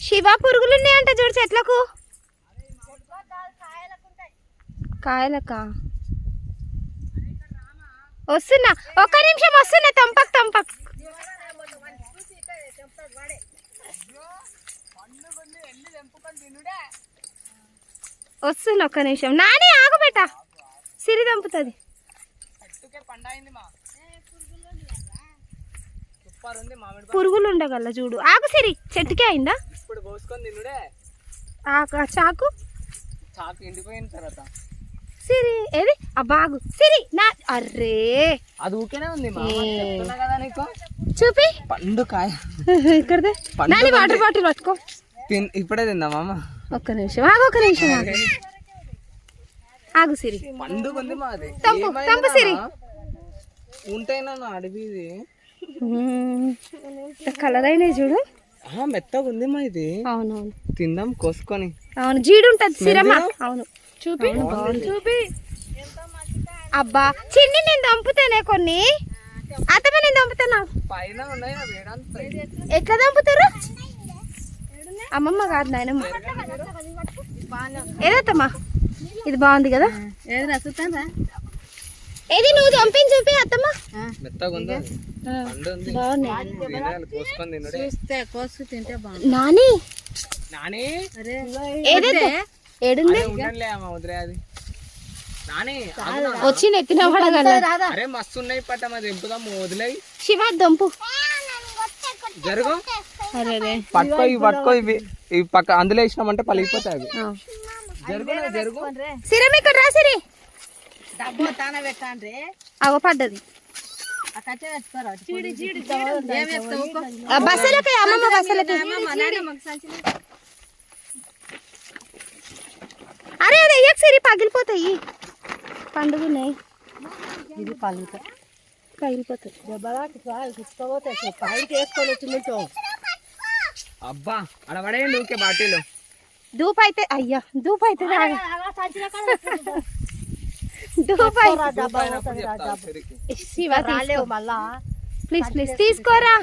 శివ పురుగులు ఉన్నాయంట చూడు చెట్లకు. కాయలకా వస్తున్నా, ఒక్క నిమిషం వస్తున్నా. తంపక్ తంపక్ వస్తున్నా, ఒక్క నిమిషం. నాని ఆగబెట్ట, సిరి దంపుతుంది. పురుగులు ఉండగల చూడు. ఆకు సిరి, చెట్టుకే అయిందా చాకు? సిరి ఏది ఆ బాగు సిరి నా. అర్రే అది ఊకేనే ఉంది చూపి. పండు కాయ ఇక్కడ వాటర్ బాటిల్ పట్టుకో. ఇప్పుడే తిందా మామ. ఒక్క నిమిషం ఆగు, ఒక్క నిమిషం ఆగు సిరి. పండు ఉంది మాది. తంపు తంపు సిరి. ఉంటాయినా అడిగిది కలర్ అయినాయి చూడు. మెత్తగా ఉంది మా ఇది. అవునవును తిందాం కోసుకొని. అవును జీడు ఉంటది సిరమ్మ. అవును చూపి చూపి. అబ్బా చిన్ని నేను దంపుతానే కొన్ని. అత్తమ్మ నేను దంపుతానా. పైన ఎట్లా దంపుతారు? అమ్మమ్మ కాదు నాయనమ్మ. ఏదత్తమ్మా ఇది బాగుంది కదా. ఏది నువ్వు దంపిని చూపి అత్తమ్మ. నాని ఏడుంది వచ్చి నెత్తిన పడగల. మస్తున్నాయి వదిలే. శివ దంపు జరుగు. పట్టుకో ఇవి, పట్టుకో ఇవి పక్క అందులో వేసినామంటే పలిగిపోతాయి అవి. జరుగు జరుగు. సిరం ఇక్కడ రా సిరి. అగో పడ్డది. బస్సులకి అమ్మమ్మ బస్సులకి. అరే అది అయ్యాక సిరి పగిలిపోతాయి. పండుగన్నాయి ఇది పగిలిపోతాయి. అబ్బా అలా పడేయండి ఊకే బాటిలో. దూపు అయితే అయ్యా దూపు అయితే ప్లీజ్ ప్లీజ్ తీసుకోరా.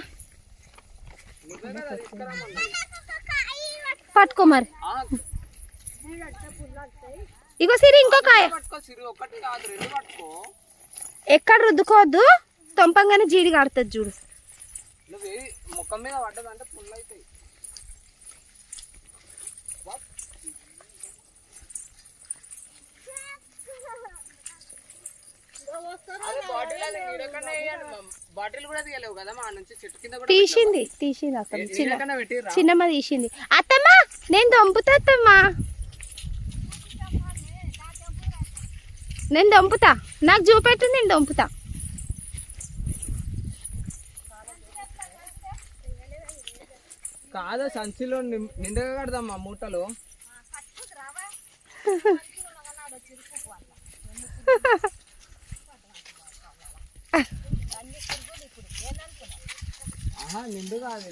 పట్టుకో మరి. ఇగో సిరి ఇంకో కాయ. ఎక్కడ రుద్దుకోవద్దు, తొంపంగానే జీడి కాడుతుంది చూడు. ముఖం మీద పడ్డదంటే పుల్లు అవుతాయి. తీసింది అత్తమ్మ. చిన్నమ్మ తీసింది. అత్తమ్మ నేను దంపుతా. అత్తమ్మ నేను దంపుతా. నాకు చూపెట్టు, నేను దంపుతా. కాదు సంచిలో నిండుగా కడదామా మూటలు. నిండు కాదు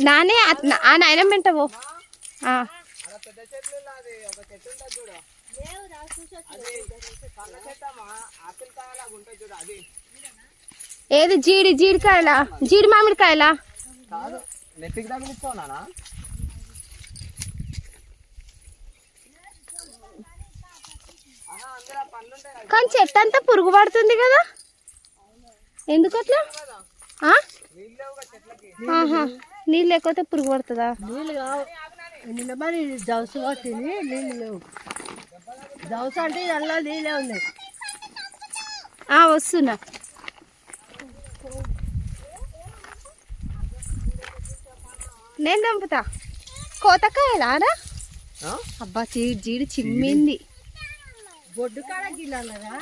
నానే ఆ నాయనం వింటావు. ఏది జీడికాయలా జీడి మామిడికాయలా? కానీ చెట్టు అంతా పురుగు పడుతుంది కదా, ఎందుకు అట్లా? నీళ్ళు లేకపోతే పురుగు పడుతుందా? నీళ్ళు మరి జవసు పట్టింది, నీళ్ళు లేవు. జవసు అంటే అలా నీళ్ళే ఉన్నాయి. వస్తున్నా. నేను దంపుతా. కోతకాయలా? అబ్బా జీడి చిమ్మింది. బొడ్డు కాడ గిల్లగా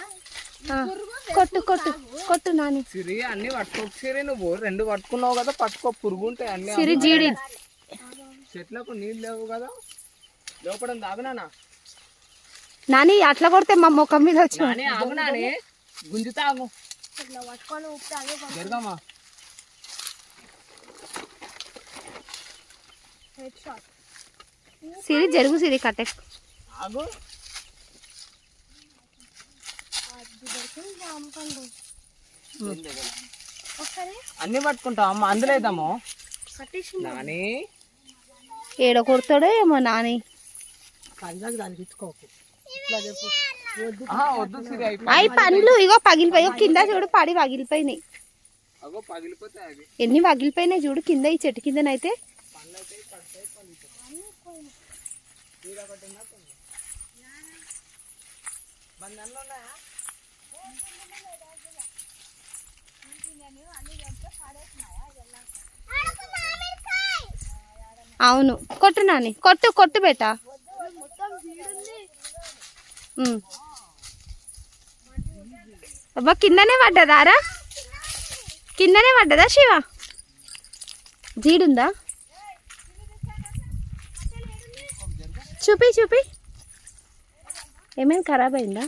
కొట్టు కొట్టు కొట్టు నాని. సిరి అన్ని పట్టుకోకు సిరి, నువ్వు రెండు పట్టుకున్నావు కదా, పట్టుకో. పురుగు ఉంటాయి అన్ని. సిరి జీడి చెట్లకు నీళ్ళు లేవు కదా, లోపల ఆగునా నాని. అట్లా కొడితే మా ముఖం మీద వచ్చి ఆగునాని గుంజుతాగు. జరగమ్మా సిరి జరుగు సిరి కట్టే. ఆగు. అన్ని పట్టుకుంటాం అమ్మ, అందులో వేద్దాము. నాని ఏడో కొడతాడో ఏమో నాని. దానికి ఇచ్చుకోకు. వద్దు సిరి, అవి పండ్లు ఇగో పగిలిపోయి కింద చూడు, పడి పగిలిపోయినాయి. పగిలిపోతాయి అవి. ఎన్ని పగిలిపోయినాయి చూడు కింద, ఈ చెట్టు కిందనైతే. అవును కొట్టు నాని, కొట్టు కొట్టు బేట. అబ్బా కిందనే పడ్డదారా? కిందనే పడ్డదా శివ? జీడుందా? చూపి చూపి. ఏమైనా ఖరాబ్ అయిందా?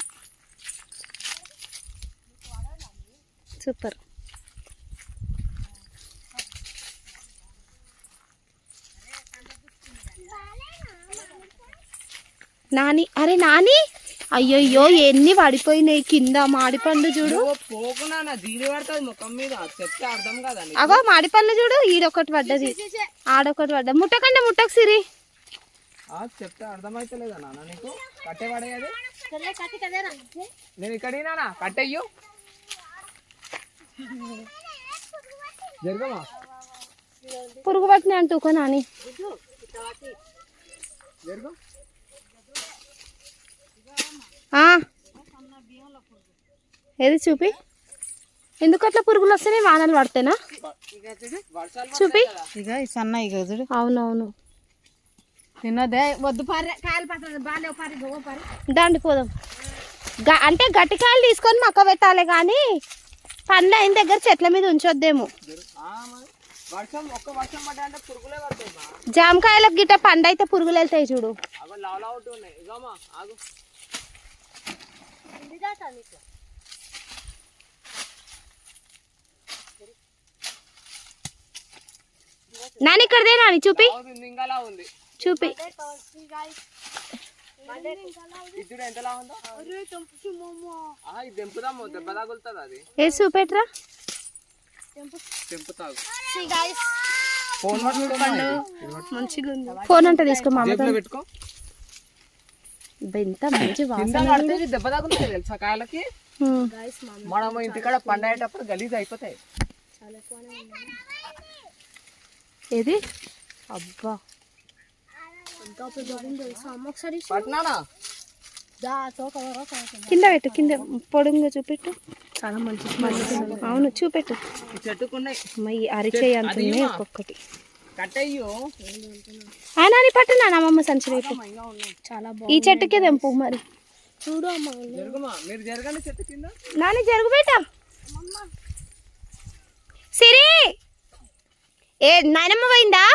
సూపర్. నాని, అరే నాని, అయ్యయ్యో ఎన్ని పడిపోయినాయి కింద. మాడి పండ్లు చూడు. అగో మాడి పండ్లు చూడు, ఈడొకటి పడ్డది, ఆడొకటి పడ్డది. ముట్టకండి ముట్టకు సిరి. చెప్తే అర్థమైతలేదా నాన్న నీకు? కట్టే పడేది నేను ఇక్కడ కట్టయ్యు. జరగమా పురుగు పట్టిన అంటూ నాని. జరుగు. ఏది చూపి. ఎందుకు అట్లా పురుగులు వస్తున్నాయి? వానలు పడితేనా? చూపి. ఇక సన్న ఇక చూడు. అవునవును. తిన్నదే వద్దు పారే, కాయలు పట్టదు బాగాలేవు, పారి గోవ పారి. దాండి పోదాం. అంటే గట్టికాయలు తీసుకొని మక్క పెట్టాలి కానీ పండ్లు అయిన దగ్గర చెట్ల మీద ఉంచొద్దేమో. జామకాయలకు గిట్ట పండు అయితే పురుగులు వెళ్తాయి చూడు. నాని ఇక్కడదే నాని చూపి చూపి. ఏ చూపెట్రా. ఫోన్ అంటే తీసుకో మా అమ్మతో. ఎంత మంచి దెబ్బ తగులుతాయి తెలుసా కాయలకి. మనం ఇంటికాడ పండేటప్పుడు గలీజ్ అయిపోతాయి. ఏది అబ్బా కింద పెట్టు, కింద పొడుగుగా చూపెట్టు. చాలా మంచి. అవును చూపెట్టు. చెట్టుకున్నాయి అరిచేయి అంత ఒక్కొక్కటి. నాని పట్టునా అమ్మమ్మ సంచి రేపు. చాలా బాగుంది. ఈ చెట్టుకే తెంపు మరి. చూడు అమ్మ. నాని జరుగు బేట. సిరి ఏ నాయనమ్మ పోయిందా?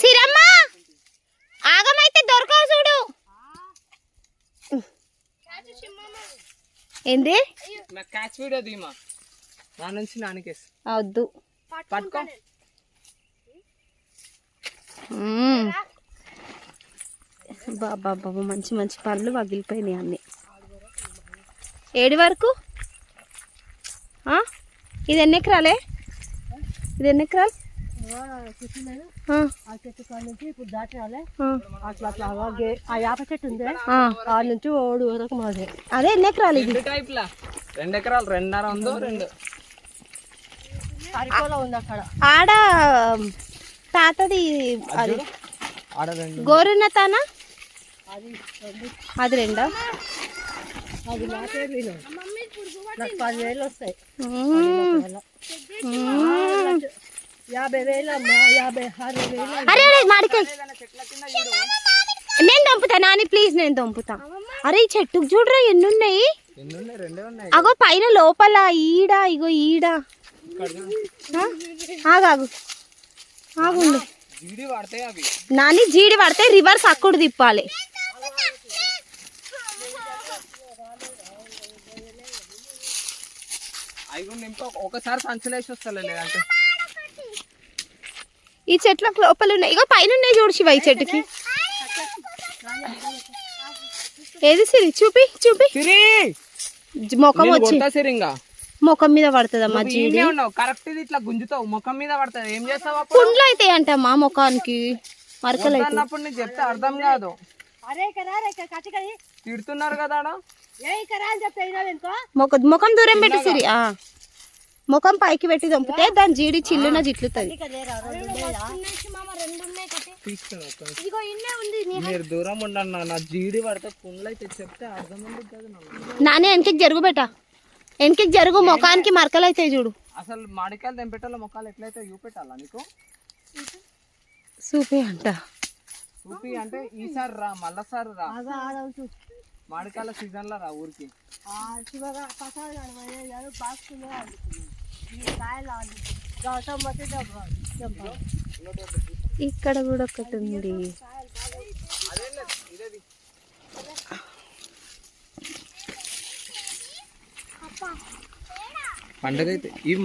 సిరమ్మ ఆగమైతే దొరకవు చూడు. ఏంది వద్దు బాబా బాబా మంచి మంచి పళ్ళు పగిలిపోయినాయి అన్ని. ఏడు వరకు ఇది ఎన్ని ఎకరాలే? ఇది ఎన్ని ఎకరాలు? ఆ చెట్టు కాడ నుంచి ఇప్పుడు దాటి రాలే అట్లా అట్లా ఆ యాప చెట్టు ఉంది, ఆ నుంచి ఓడు వరకు మాదే. అదే ఎన్ని ఎకరాలు? ఇది 2 ఎకరాలు 2.5 ఉందో 2 అరికోలో ఉంది అక్కడ. ఆడ తాతది అది గోరున్న తానా అది 2. అది నాకే నాకు 10,000 వస్తాయి. 50,000 అమ్మా, 56,000. అరే అరే మాడికాయ నేను దంపుతా నాని ప్లీజ్, నేను దంపుతా. అరే ఈ చెట్టుకు చూడరా ఎన్ని ఉన్నాయి. అగో పైన లోపల ఈడ ఇగో ఈడ. ఆగాగు ఆగుండు నాని. జీడి పడితే రివర్స్ అక్కుడు తిప్పాలి. ఒకసారి సంచలేసి వస్తా లేదంటే ఈ చెట్లకు లోపల ఉన్నాయి, ఇగో పైన ఉన్నాయి చూడు శివ ఈ చెట్టుకి. ఏది సిరి చూపి చూపి. ముఖం వచ్చి ముఖం మీద పడుతుందమ్మా జీడి. కరెక్ట్ ఇట్లా గుంజుతావు ముఖం మీద పడుతుంది, ఏం చేస్తావు? పుండ్లు అయితే అంటమ్మా ముఖానికి, మరకలు అయితే. అన్నప్పుడు నీకు చెప్తే అర్థం కాదు. అరే కదా తిడుతున్నారు కదా ముఖం దూరం పెట్టి సిరి. ముఖం పైకి పెట్టి దంపితే దాని జీడి చిల్లున జిట్లుతుంది. మీరు దూరం ఉండండి, నా జీడి పడితే పుండ్లు అయితే చెప్తే అర్థం నానే వెనకకి జరుగు బెట, వెనకకి జరుగు, ముఖానికి మరకలు అవుతాయి చూడు. అసలు మామిడికాయలు తెంపెట్టాలో మొక్కలు ఎట్లయితే చూపెట్టాలా నీకు? చూపి అంట. చూపి అంటే ఈసారి రా, మళ్ళసారి రా, మామిడికాయల సీజన్ లో రా ఊరికి. ఇక్కడ కూడా ఒకటి ఉంది. పండుగ అయితే ఇవి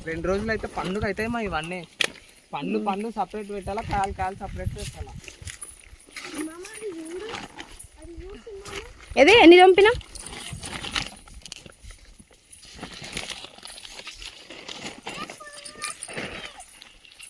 2 రోజులు అయితే పండుగ అయితే మా ఇవన్నీ పండ్లు సపరేట్ పెట్టాలా, కాయలు సపరేట్ పెట్టాలా? అదే ఎన్ని చంపినా